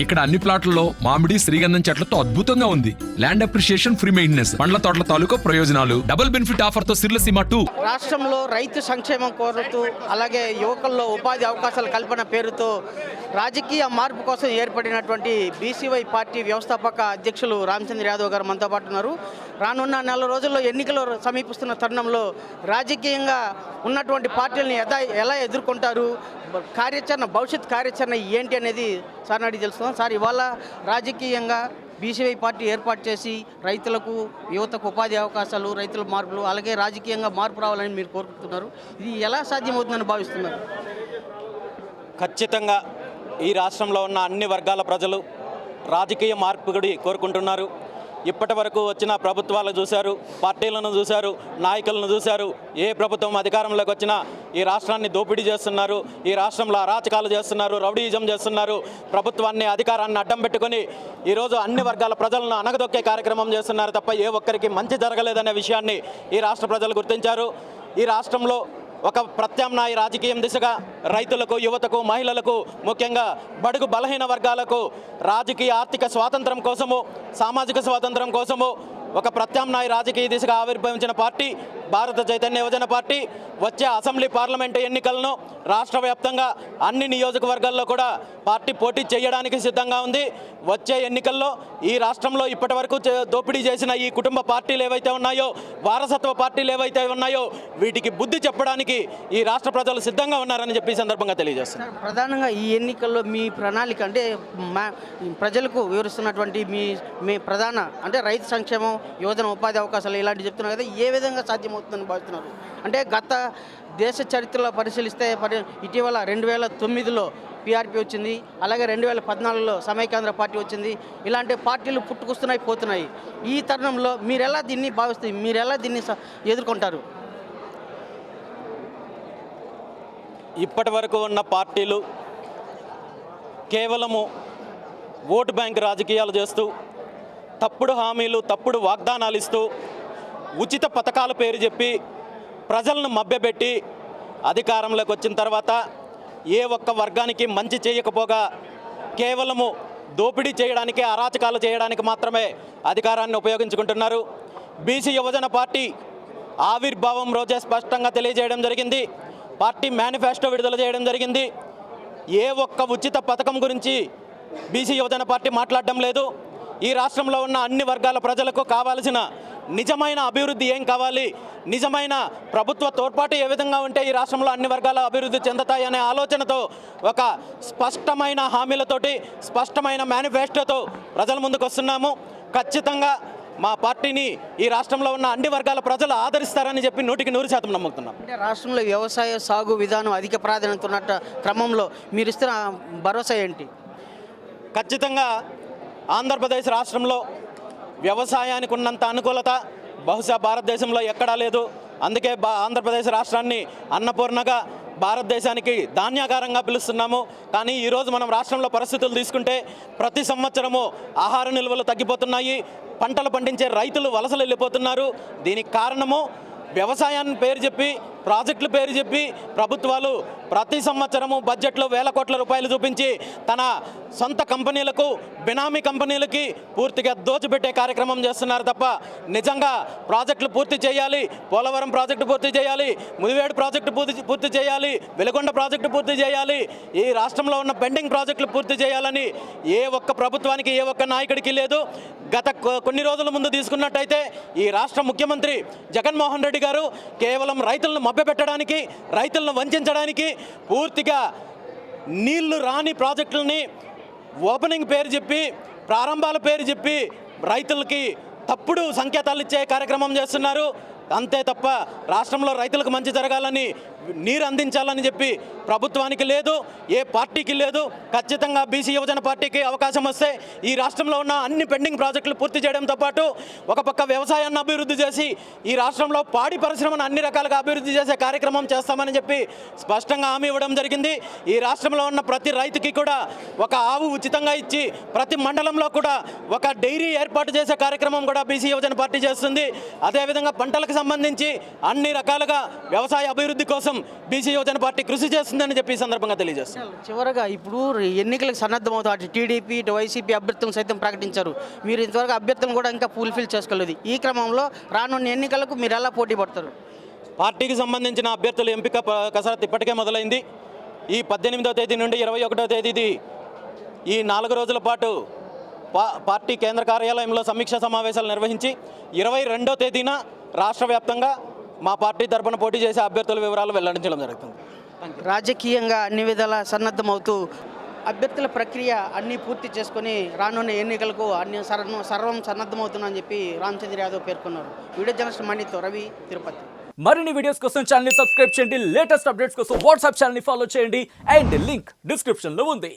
ఇక్కడ అన్ని ప్లాట్లలో మామిడి శ్రీగంధం చెట్లతో అద్భుతంగా ఉంది. ల్యాండ్ అప్రిషియేషన్, ఫ్రీ మెయింటెనెన్స్, పండ్ల తోటల తాలూకా ప్రయోజనాలు, డబుల్ బెనిఫిట్ ఆఫర్ తో సిర్లసీమ 2. రాష్ట్రంలో రైతు సంక్షేమం కోరుతూ అలాగే యువకుల్లో ఉపాధి అవకాశాల కల్పన పేరుతో రాజకీయ మార్పు కోసం ఏర్పడినటువంటి బీసీవై పార్టీ వ్యవస్థాపక అధ్యక్షులు రామచంద్ర యాదవ్ గారు మనతో పాటు ఉన్నారు. రానున్న నెల రోజుల్లో ఎన్నికలు సమీపిస్తున్న తరుణంలో రాజకీయంగా ఉన్నటువంటి పార్టీలను ఎలా ఎదుర్కొంటారు, కార్యాచరణ, భవిష్యత్ కార్యాచరణ ఏంటి అనేది సార్ అడిగి తెలుసుకుందాం. సార్, ఇవాళ రాజకీయంగా బీసీవై పార్టీ ఏర్పాటు చేసి రైతులకు, యువతకు ఉపాధి అవకాశాలు, రైతుల మార్పులు, అలాగే రాజకీయంగా మార్పు రావాలని మీరు కోరుకుంటున్నారు. ఇది ఎలా సాధ్యమవుతుందని భావిస్తున్నారు? ఖచ్చితంగా ఈ రాష్ట్రంలో ఉన్న అన్ని వర్గాల ప్రజలు రాజకీయ మార్పుడి కోరుకుంటున్నారు. ఇప్పటి వరకు వచ్చిన ప్రభుత్వాలు చూశారు, పార్టీలను చూశారు, నాయకులను చూశారు. ఏ ప్రభుత్వం అధికారంలోకి వచ్చినా ఈ రాష్ట్రాన్ని దోపిడీ చేస్తున్నారు, ఈ రాష్ట్రంలో అరాచకాలు చేస్తున్నారు, రౌడీయిజం చేస్తున్నారు. ప్రభుత్వాన్ని, అధికారాన్ని అడ్డం పెట్టుకొని ఈరోజు అన్ని వర్గాల ప్రజలను అనగదొక్కే కార్యక్రమం చేస్తున్నారు తప్ప ఏ ఒక్కరికి మంచి జరగలేదనే విషయాన్ని ఈ రాష్ట్ర ప్రజలు గుర్తించారు. ఈ రాష్ట్రంలో ఒక ప్రత్యామ్నాయ రాజకీయం దిశగా రైతులకు, యువతకు, మహిళలకు, ముఖ్యంగా బడుగు బలహీన వర్గాలకు రాజకీయ ఆర్థిక స్వాతంత్రం కోసము, సామాజిక స్వాతంత్రం కోసము ఒక ప్రత్యామ్నాయ రాజకీయ దిశగా ఆవిర్భవించిన పార్టీ భారత చైతన్య యువజన పార్టీ. వచ్చే అసెంబ్లీ, పార్లమెంటు ఎన్నికలను రాష్ట్ర వ్యాప్తంగా అన్ని నియోజకవర్గాల్లో కూడా పార్టీ పోటీ చేయడానికి సిద్ధంగా ఉంది. వచ్చే ఎన్నికల్లో ఈ రాష్ట్రంలో ఇప్పటి వరకు దోపిడీ చేసిన ఈ కుటుంబ పార్టీలు ఏవైతే ఉన్నాయో, వారసత్వ పార్టీలు ఏవైతే ఉన్నాయో, వీటికి బుద్ధి చెప్పడానికి ఈ రాష్ట్ర ప్రజలు సిద్ధంగా ఉన్నారని చెప్పి సందర్భంగా తెలియజేస్తున్నారు. ప్రధానంగా ఈ ఎన్నికల్లో మీ ప్రణాళిక అంటే ప్రజలకు వివరిస్తున్నటువంటి మీ ప్రధాన అంటే రైతు సంక్షేమం, యువజన ఉపాధి అవకాశాలు ఇలాంటివి చెప్తున్నారు కదా, ఏ విధంగా సాధ్యమవుతుందని భావిస్తున్నారు? అంటే గత దేశ చరిత్రలో పరిశీలిస్తే ఇటీవల 2009లో పీఆర్పీ వచ్చింది, అలాగే 2014లో సమైక్యాంధ్ర పార్టీ వచ్చింది. ఇలాంటి పార్టీలు పుట్టుకొస్తున్నాయి, పోతున్నాయి. ఈ తరుణంలో మీరెలా దీన్ని భావిస్తారు, మీరెలా దీన్ని ఎదుర్కొంటారు? ఇప్పటి వరకు ఉన్న పార్టీలు కేవలము ఓటు బ్యాంక్ రాజకీయాలు చేస్తూ, తప్పుడు హామీలు, తప్పుడు వాగ్దానాలు ఇస్తూ, ఉచిత పథకాల పేరు చెప్పి ప్రజలను మభ్యపెట్టి అధికారంలోకి వచ్చిన తర్వాత ఏ ఒక్క వర్గానికి మంచి చేయకపోగా కేవలము దోపిడీ చేయడానికి, అరాచకాలు చేయడానికి మాత్రమే అధికారాన్ని ఉపయోగించుకుంటున్నారు. బీసీ యువజన పార్టీ ఆవిర్భావం రోజే స్పష్టంగా తెలియజేయడం జరిగింది. పార్టీ మేనిఫెస్టో విడుదల చేయడం జరిగింది. ఏ ఒక్క ఉచిత పథకం గురించి బీసీ యువజన పార్టీ మాట్లాడడం లేదు. ఈ రాష్ట్రంలో ఉన్న అన్ని వర్గాల ప్రజలకు కావాల్సిన నిజమైన అభివృద్ధి ఏం కావాలి, నిజమైన ప్రభుత్వ తోడ్పాటు ఏ విధంగా ఉంటే ఈ రాష్ట్రంలో అన్ని వర్గాల అభివృద్ధి చెందుతాయి అనే ఆలోచనతో ఒక స్పష్టమైన హామీలతోటి, స్పష్టమైన మేనిఫెస్టోతో ప్రజల ముందుకు వస్తున్నాము. ఖచ్చితంగా మా పార్టీని ఈ రాష్ట్రంలో ఉన్న అన్ని వర్గాల ప్రజలు ఆదరిస్తారని చెప్పి 100% నమ్ముతున్నాం. అంటే రాష్ట్రంలో వ్యవసాయ సాగు విధానం అధిక ప్రాధాన్యత ఉన్నట్ట క్రమంలో మీరు ఇస్తున్న భరోసా ఏంటి? ఖచ్చితంగా ఆంధ్రప్రదేశ్ రాష్ట్రంలో వ్యవసాయానికి ఉన్నంత అనుకూలత బహుశా భారతదేశంలో ఎక్కడా లేదు. అందుకే ఆంధ్రప్రదేశ్ రాష్ట్రాన్ని అన్నపూర్ణగా, భారతదేశానికి ధాన్యాగారంగా పిలుస్తున్నాము. కానీ ఈరోజు మనం రాష్ట్రంలో పరిస్థితులు తీసుకుంటే ప్రతి సంవత్సరము ఆహార నిల్వలు తగ్గిపోతున్నాయి, పంటలు పండించే రైతులు వలసలు వెళ్ళిపోతున్నారు. దీనికి కారణము వ్యవసాయాన్ని పేరు చెప్పి, ప్రాజెక్టుల పేరు చెప్పి ప్రభుత్వాలు ప్రతి సంవత్సరము బడ్జెట్లో వేల కోట్ల రూపాయలు చూపించి తన సొంత కంపెనీలకు, బినామీ కంపెనీలకి పూర్తిగా దోచిపెట్టే కార్యక్రమం చేస్తున్నారు తప్ప నిజంగా ప్రాజెక్టులు పూర్తి చేయాలి, పోలవరం ప్రాజెక్టు పూర్తి చేయాలి, ముదివేడు ప్రాజెక్టు పూర్తి చేయాలి, వెలుగొండ ప్రాజెక్టు పూర్తి చేయాలి, ఈ రాష్ట్రంలో ఉన్న పెండింగ్ ప్రాజెక్టులు పూర్తి చేయాలని ఏ ఒక్క ప్రభుత్వానికి, ఏ ఒక్క నాయకుడికి లేదు. గత కొన్ని రోజుల ముందు తీసుకున్నట్టయితే ఈ రాష్ట్ర ముఖ్యమంత్రి జగన్మోహన్ రెడ్డి గారు కేవలం రైతులను మభ్యపెట్టడానికి, రైతులను వంచడానికి పూర్తిగా నీళ్లు రాని ప్రాజెక్టులని ఓపెనింగ్ పేరు చెప్పి, ప్రారంభాల పేరు చెప్పి రైతులకి తప్పుడు సంకేతాలు ఇచ్చే కార్యక్రమం చేస్తున్నారు. అంతే తప్ప రాష్ట్రంలో రైతులకు మంచి జరగాలని, నీరు అందించాలని చెప్పి ప్రభుత్వానికి లేదు, ఏ పార్టీకి లేదు. ఖచ్చితంగా బీసీ యువజన పార్టీకి అవకాశం వస్తే ఈ రాష్ట్రంలో ఉన్న అన్ని పెండింగ్ ప్రాజెక్టులు పూర్తి చేయడంతో పాటు ఒక పక్క వ్యవసాయాన్ని అభివృద్ధి చేసి ఈ రాష్ట్రంలో పాడి పరిశ్రమను అన్ని రకాలుగా అభివృద్ధి చేసే కార్యక్రమం చేస్తామని చెప్పి స్పష్టంగా హామీ ఇవ్వడం జరిగింది. ఈ రాష్ట్రంలో ఉన్న ప్రతి రైతుకి కూడా ఒక ఆవు ఉచితంగా ఇచ్చి ప్రతి మండలంలో కూడా ఒక డైరీ ఏర్పాటు చేసే కార్యక్రమం కూడా బీసీ యువజన పార్టీ చేస్తుంది. అదేవిధంగా పంటలకు రైతులకు సంబంధించి అన్ని రకాలుగా వ్యవసాయ అభివృద్ధి కోసం బీసీ యువజన పార్టీ కృషి చేస్తుందని చెప్పి ఈ సందర్భంగా తెలియజేస్తుంది. చివరగా ఇప్పుడు ఎన్నికలకు సన్నద్ధమవుతారు. అటు టీడీపీ ఇటు వైసీపీ అభ్యర్థులను సైతం ప్రకటించారు. మీరు ఇంతవరకు అభ్యర్థులను కూడా ఇంకా ఫుల్ఫిల్ చేసుకోలేదు. ఈ క్రమంలో రానున్న ఎన్నికలకు మీరు ఎలా పోటీ పడతారు? పార్టీకి సంబంధించిన అభ్యర్థుల ఎంపిక కసరత్తు ఇప్పటికే మొదలైంది. ఈ 18వ తేదీ నుండి 21వ తేదీ ఈ 4 రోజుల పాటు పార్టీ కేంద్ర కార్యాలయంలో సమీక్షా సమావేశాలు నిర్వహించి 22వ తేదీన రాష్ట్ర వ్యాప్తంగా మా పార్టీ తరపున పోటీ చేసే అభ్యర్థుల వివరాలు వెల్లడించడం జరుగుతుంది. రాజకీయంగా అన్ని విధాలా సన్నద్ధమవుతూ అభ్యర్థుల ప్రక్రియ అన్నీ పూర్తి చేసుకొని రానున్న ఎన్నికలకు అన్ని సర్వం సన్నద్ధమవుతుందని చెప్పి రామచంద్ర యాదవ్ పేర్కొన్నారు. వీడియో జర్నలిస్ట్ మణితో రవి, తిరుపతి. మరిన్ని వీడియోస్ కోసం ఛానల్ ని సబ్స్క్రైబ్ చేయండి. లేటెస్ట్ అప్డేట్స్ కోసం వాట్సాప్ ఛానల్ ని ఫాలో చేయండి. అండ్ లింక్ డిస్క్రిప్షన్ లో ఉంది.